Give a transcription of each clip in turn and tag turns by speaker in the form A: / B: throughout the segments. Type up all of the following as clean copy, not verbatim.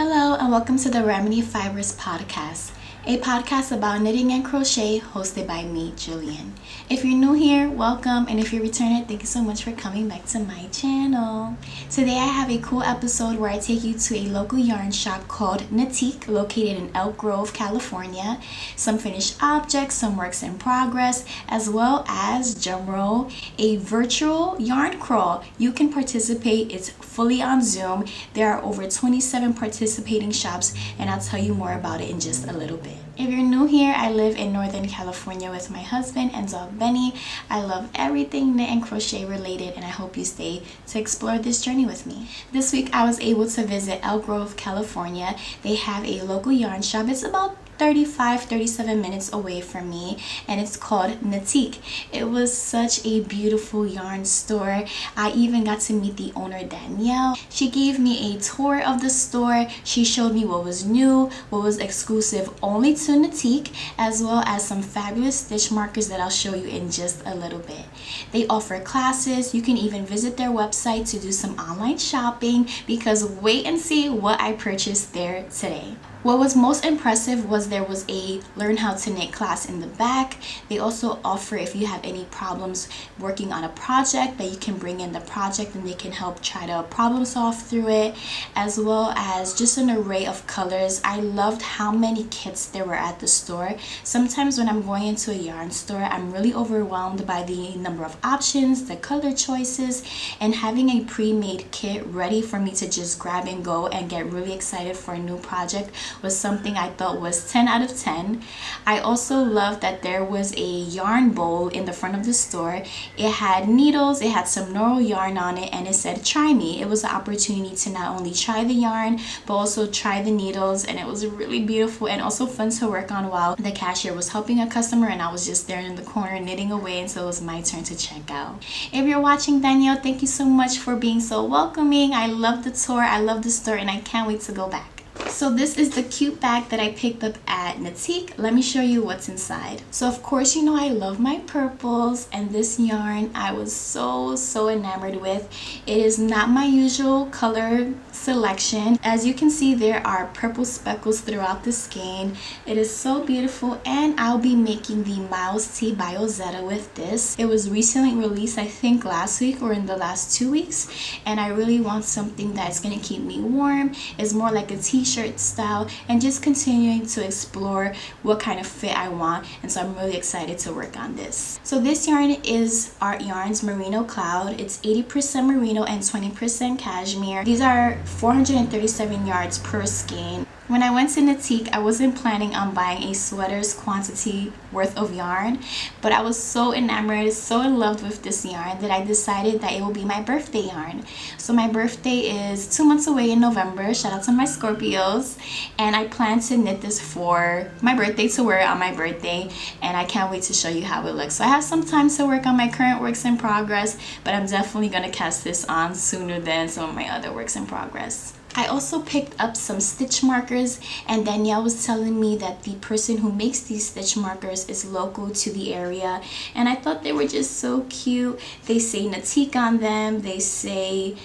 A: Hello and welcome to the Remedy Fibers podcast, a podcast about knitting and crochet hosted by me, Julian. If you're new here, welcome, and if you're returning, thank you so much for coming back to my channel. Today I have a cool episode where I take you to a local yarn shop called Knitique, located in Elk Grove, California. Some finished objects, some works in progress, as well as, drumroll, a virtual yarn crawl. You can participate. It's fully on Zoom. There are over 27 participating shops, and I'll tell you more about it in just a little bit. If you're new here, I live in Northern California with my husband and dog Benny. I love everything knit and crochet related, and I hope you stay to explore this journey with me. This week I was able to visit Elk Grove, California. They have a local yarn shop. It's about 37 minutes away from me, and it's called Knitique. It was such a beautiful yarn store. I even got to meet the owner, Danielle. She gave me a tour of the store. She showed me what was new, what was exclusive only to Knitique, as well as some fabulous stitch markers that I'll show you in just a little bit. They offer classes. You can even visit their website to do some online shopping, because wait and see what I purchased there today. What was most impressive was there was a learn how to knit class in the back. They also offer, if you have any problems working on a project, that you can bring in the project and they can help try to problem solve through it, as well as just an array of colors. I loved how many kits there were at the store. Sometimes when I'm going into a yarn store, I'm really overwhelmed by the number of options, the color choices, and having a pre-made kit ready for me to just grab and go and get really excited for a new project was something I thought was 10 out of 10. I also loved that there was a yarn bowl in the front of the store. It had needles, it had some knurl yarn on it, and it said try me. It was an opportunity to not only try the yarn but also try the needles, and it was really beautiful and also fun to work on while the cashier was helping a customer and I was just there in the corner knitting away until it was my turn to check out. If you're watching, Danielle, thank you so much for being so welcoming. I love the tour, I love the store, and I can't wait to go back. So this is the cute bag that I picked up at Knitique. Let me show you what's inside. So of course, you know I love my purples, and this yarn I was so enamored with. It is not my usual color selection. As you can see, there are purple speckles throughout the skein. It is so beautiful, and I'll be making the Miles T Bio Zetta with this. It was recently released, I think last week or in the last 2 weeks, and I really want something that's going to keep me warm. It's more like a t-shirt style, and just continuing to explore what kind of fit I want, and so I'm really excited to work on this. So this yarn is Yarns Merino Cloud. It's 80% merino and 20% cashmere. These are 437 yards per skein. When I went to Knitique, I wasn't planning on buying a sweater's quantity worth of yarn, but I was so enamored, so in love with this yarn that I decided that it will be my birthday yarn. So my birthday is 2 months away in November. Shout out to my Scorpios. And I plan to knit this for my birthday, to wear it on my birthday, and I can't wait to show you how it looks. So I have some time to work on my current works in progress, but I'm definitely going to cast this on sooner than some of my other works in progress. I also picked up some stitch markers, and Danielle was telling me that the person who makes these stitch markers is local to the area, and I thought they were just so cute. They say Knitique on them, they say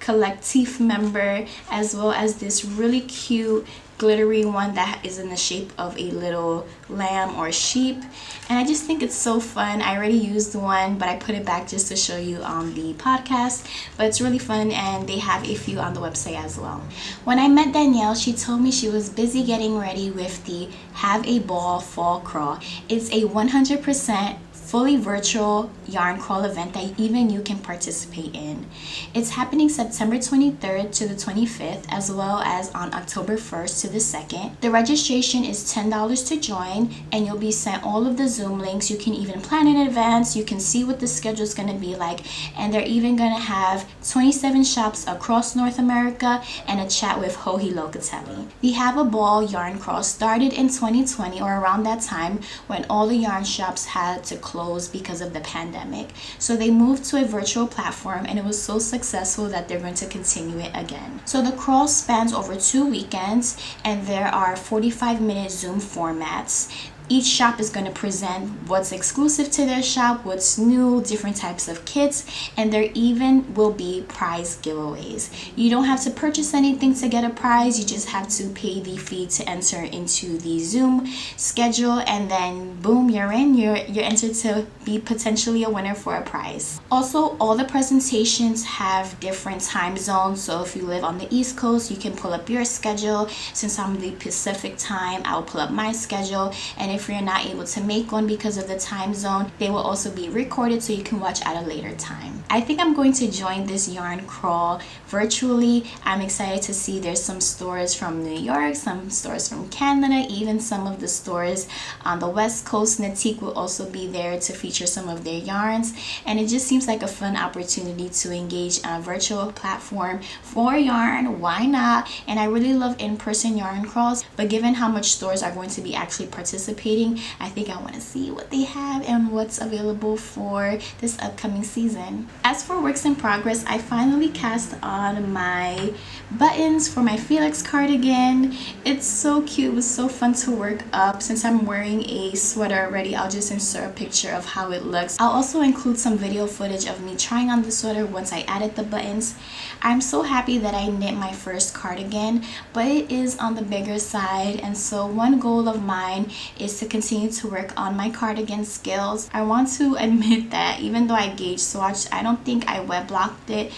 A: collective member, as well as this really cute glittery one that is in the shape of a little lamb or sheep, and I just think it's so fun. I already used one, but I put it back just to show you on the podcast, but it's really fun, and they have a few on the website as well. When I met Danielle, she told me she was busy getting ready with the Have a Ball Fall Crawl. It's a 100% fully virtual yarn crawl event that even you can participate in. It's happening September 23rd to the 25th, as well as on October 1st to the 2nd. The registration is $10 to join, and you'll be sent all of the Zoom links. You can even plan in advance. You can see what the schedule is going to be like, and they're even going to have 27 shops across North America and a chat with Joji Locatelli. The Have a Ball yarn crawl started in 2020 or around that time, when all the yarn shops had to close because of the pandemic. So they moved to a virtual platform, and it was so successful that they're going to continue it again. So the crawl spans over 2 weekends, and there are 45-minute Zoom formats. Each shop is going to present what's exclusive to their shop, what's new, different types of kits, and there even will be prize giveaways. You don't have to purchase anything to get a prize. You just have to pay the fee to enter into the Zoom schedule, and then boom, you're in. You're entered to be potentially a winner for a prize. Also, all the presentations have different time zones, so if you live on the East Coast, you can pull up your schedule. Since I'm the Pacific time, I'll pull up my schedule, and if you're not able to make one because of the time zone, they will also be recorded so you can watch at a later time. I think I'm going to join this yarn crawl virtually. I'm excited to see there's some stores from New York, some stores from Canada, even some of the stores on the West Coast. Knitique will also be there to feature some of their yarns, and it just seems like a fun opportunity to engage on a virtual platform for yarn. Why not? And I really love in-person yarn crawls, but given how much stores are going to be actually participating, I think I want to see what they have and what's available for this upcoming season. As for works in progress, I finally cast on my buttons for my Felix cardigan. It's so cute. It was so fun to work up. Since I'm wearing a sweater already, I'll just insert a picture of how it looks. I'll also include some video footage of me trying on the sweater once I added the buttons. I'm so happy that I knit my first cardigan, but it is on the bigger side, and so one goal of mine is to continue to work on my cardigan skills. I want to admit that even though I gauge swatched, I don't think I wet blocked it,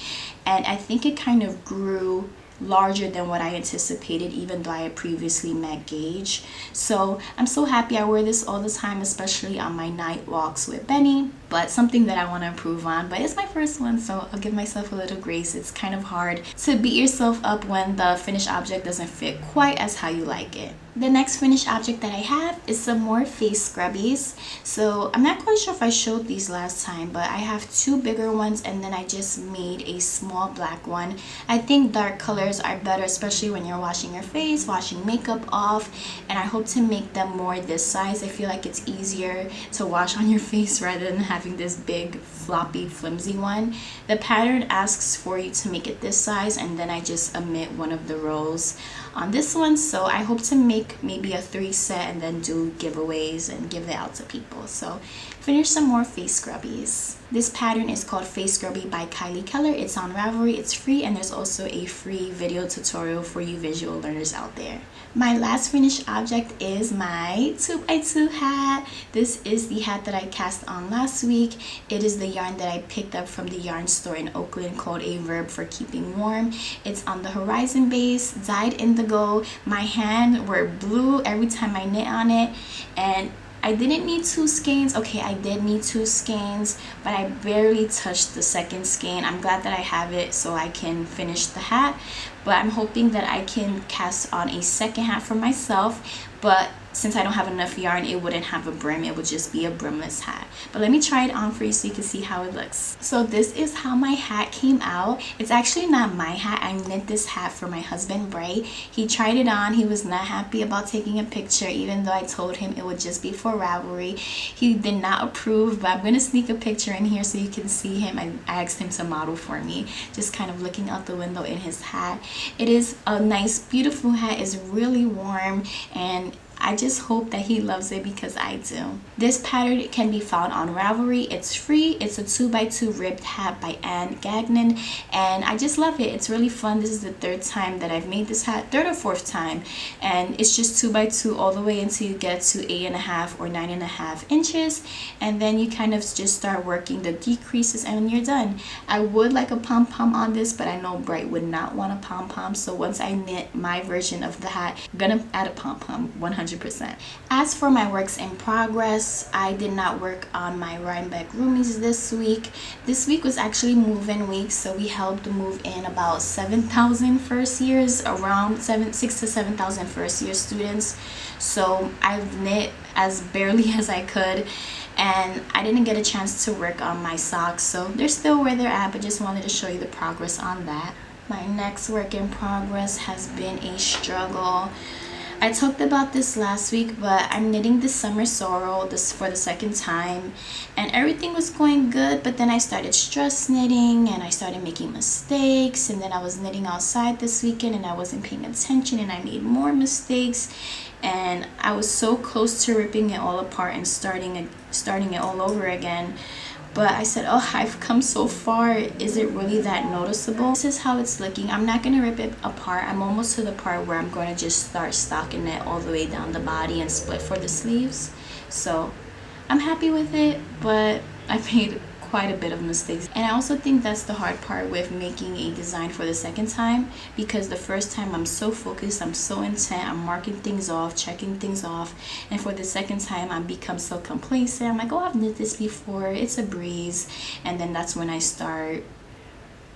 A: and I think it kind of grew larger than what I anticipated, even though I had previously met gauge. So I'm so happy. I wear this all the time, especially on my night walks with Benny, but something that I want to improve on. But it's my first one, so I'll give myself a little grace. It's kind of hard to beat yourself up when the finished object doesn't fit quite as how you like it. The next finished object that I have is some more face scrubbies. So I'm not quite sure if I showed these last time, but I have two bigger ones, and then I just made a small black one. I think dark colors are better, especially when you're washing your face, washing makeup off, and I hope to make them more this size. I feel like it's easier to wash on your face rather than having this big floppy flimsy one. The pattern asks for you to make it this size, and then I just omit one of the rows on this one. So I hope to make maybe a 3 set and then do giveaways and give it out to people. So finish some more face scrubbies. This pattern is called Face Scrubby by Kylee Keller. It's on Ravelry, it's free, and there's also a free video tutorial for you visual learners out there. My last finished object is my 2x2 hat. This is the hat that I cast on last week. It is the yarn that I picked up from the yarn store in Oakland called A Verb for Keeping Warm. It's on the Horizon base, dyed indigo. My hand were blue every time I knit on it, and I didn't need 2 skeins. Okay, I did need 2 skeins, but I barely touched the second skein. I'm glad that I have it so I can finish the hat, but I'm hoping that I can cast on a second hat for myself, but since I don't have enough yarn, it wouldn't have a brim. It would just be a brimless hat. But let me try it on for you so you can see how it looks. So this is how my hat came out. It's actually not my hat. I knit this hat for my husband, Bray. He tried it on. He was not happy about taking a picture, even though I told him it would just be for Ravelry. He did not approve, but I'm going to sneak a picture in here so you can see him. I asked him to model for me, just kind of looking out the window in his hat. It is a nice, beautiful hat. It's really warm, and I just hope that he loves it because I do. This pattern can be found on Ravelry. It's free. It's a 2x2 ribbed hat by Anne Gagnon, and I just love it. It's really fun. This is the 3rd time that I've made this hat, 3rd or 4th time, and it's just 2x2 all the way until you get to 8.5 or 9.5 inches, and then you kind of just start working the decreases and you're done. I would like a pom-pom on this, but I know Bright would not want a pom-pom, so once I knit my version of the hat, I'm gonna add a pom-pom 100%. As for my works in progress, I did not work on my Rhinebeck roomies this week. This week was actually move-in week, so we helped move in about 7,000 first years, around 6,000 to 7,000 first year students. So I've knit as barely as I could, and I didn't get a chance to work on my socks, so they're still where they're at, but just wanted to show you the progress on that. My next work in progress has been a struggle. I talked about this last week, but I'm knitting this summer sorrel this for the second time, and everything was going good, but then I started stress knitting and I started making mistakes, and then I was knitting outside this weekend and I wasn't paying attention and I made more mistakes, and I was so close to ripping it all apart and starting it all over again. But I said, oh, I've come so far. Is it really that noticeable? This is how it's looking. I'm not going to rip it apart. I'm almost to the part where I'm going to just start stocking it all the way down the body and split for the sleeves. So I'm happy with it, but I made quite a bit of mistakes. And I also think that's the hard part with making a design for the second time, because the first time I'm so focused, I'm so intent, I'm marking things off, checking things off, and for the second time I become so complacent. I'm like, oh, I've knit this before, it's a breeze, and then that's when I start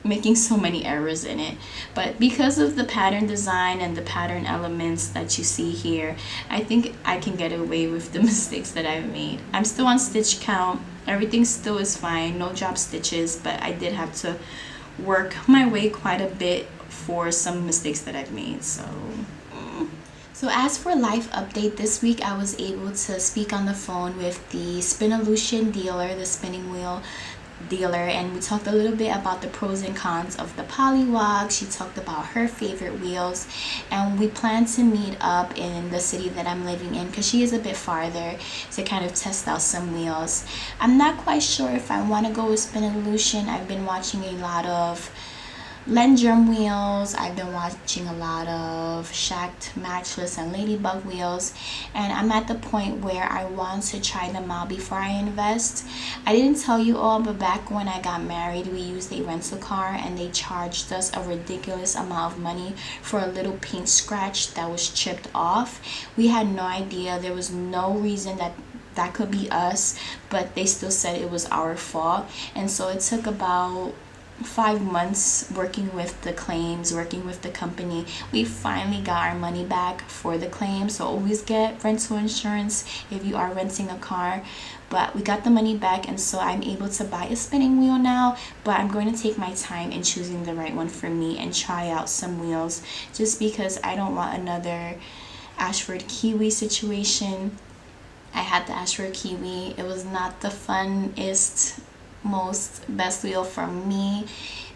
A: making so many errors in it. But because of the pattern design and the pattern elements that you see here, I think I can get away with the mistakes that I've made. I'm still on stitch count, everything still is fine, no drop stitches, but I did have to work my way quite a bit for some mistakes that I've made. So as for life update, this week I was able to speak on the phone with the Spinolution dealer, the spinning wheel dealer, and we talked a little bit about the pros and cons of the polywog. She talked about her favorite wheels, and we plan to meet up in the city that I'm living in because she is a bit farther, to kind of test out some wheels. I'm not quite sure if I want to go with Spinolution. I've been watching a lot of Lendrum wheels, I've been watching a lot of Shacked, Matchless, and Ladybug wheels, and I'm at the point where I want to try them out before I invest. I didn't tell you all, but back when I got married, we used a rental car and they charged us a ridiculous amount of money for a little paint scratch that was chipped off. We had no idea, there was no reason that could be us, but they still said it was our fault. And so it took about 5 months working with the claims, working with the company. We finally got our money back for the claim, so always get rental insurance if you are renting a car. But we got the money back, and so I'm able to buy a spinning wheel now, but I'm going to take my time in choosing the right one for me and try out some wheels, just because I don't want another Ashford Kiwi situation. I had the Ashford Kiwi. It was not the funnest, best wheel for me,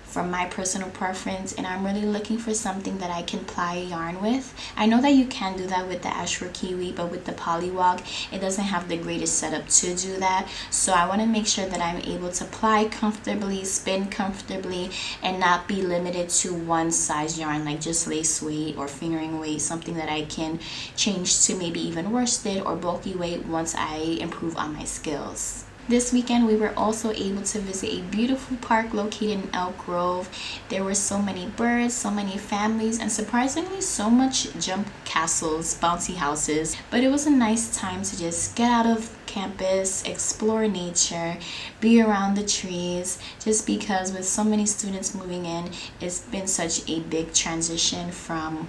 A: from my personal preference, and I'm really looking for something that I can ply yarn with. I know that you can do that with the Ashford Kiwi, but with the polywog it doesn't have the greatest setup to do that. So I want to make sure that I'm able to ply comfortably, spin comfortably, and not be limited to one size yarn, like just lace weight or fingering weight, something that I can change to maybe even worsted or bulky weight once I improve on my skills. This weekend we were also able to visit a beautiful park located in Elk Grove. There were so many birds, so many families, and surprisingly so much jump castles, bouncy houses. But it was a nice time to just get out of campus, explore nature, be around the trees, just because with so many students moving in, it's been such a big transition from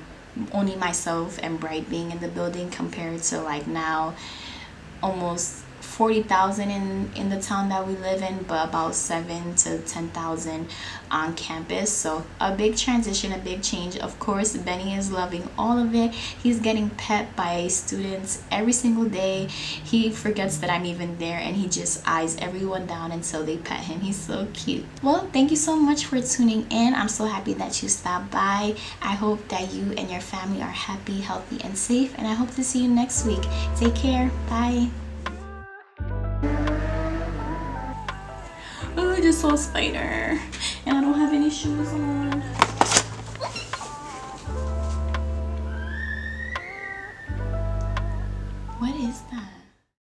A: only myself and Bright being in the building compared to like now almost 40,000 in the town that we live in, but about 7 to 10,000 on campus. So a big transition, a big change. Of course, Benny is loving all of it. He's getting pet by students every single day. He forgets that I'm even there, and he just eyes everyone down until they pet him. He's so cute. Well, thank you so much for tuning in. I'm so happy that you stopped by. I hope that you and your family are happy, healthy, and safe, and I hope to see you next week. Take care. Bye. Oh, I just saw a spider and I don't have any shoes on. What is that?